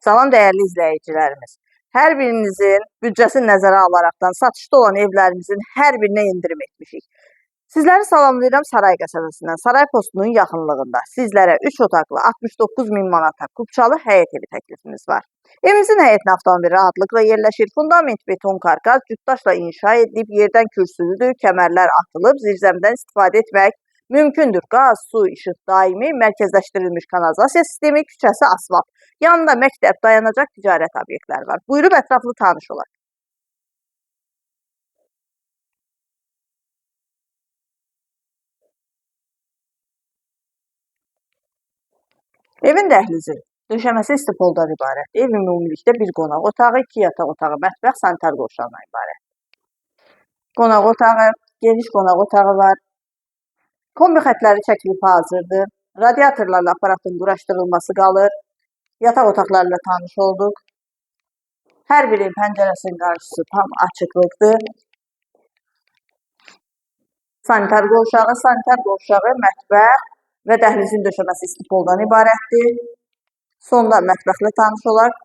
Salam dəyərli izləyicilərimiz. Hər birinizin büdcəsini nəzərə alaraqdan satışda olan evlərimizin hər birinə endirim etmişik. Sizləri salamlayıram Saray qəsəbəsindən. Saray postunun yaxınlığında sizlərə 3 otaqlı 69 min manata Kupçalı həyət evi təklifimiz var. Evimizin həyətinə avtomobil rahatlıqla yerləşir. Fundament beton karkaz cütdaşla inşa edilib, yerdən kürsülüdür, kəmərlər atılıb, zirzəmidən istifadə etmək mümkündür. Qaz, su, işıq daimi, mərkəzləşdirilmiş kanalizasiya sistemi, küçəsi asfalt. Yanında məktəb, dayanacaq ticarət obyektləri var. Buyurub ətraflı tanış olaq. Evin dəhlizi döşəməsi istipoldan ibarətdir. Evin ümumilikdə bir qonaq otağı, 2 yataq otağı, mətbəx, sanitar qovşağından ibarət. Qonaq otağı, geniş qonaq otağı var. Kombi xətləri çəkilibi hazırdır. Radiatorlarla aparatın quraşdırılması qalır. Yataq otaqlarıyla tanış olduq. Hər birinin pəncərəsinin qarşısı tam açıqlıqdır. Sanitar qovşağı, mətbəx və dəhlizin döşəməsi istipoldan ibarətdir. Sonda mətbəxlə tanış olaq.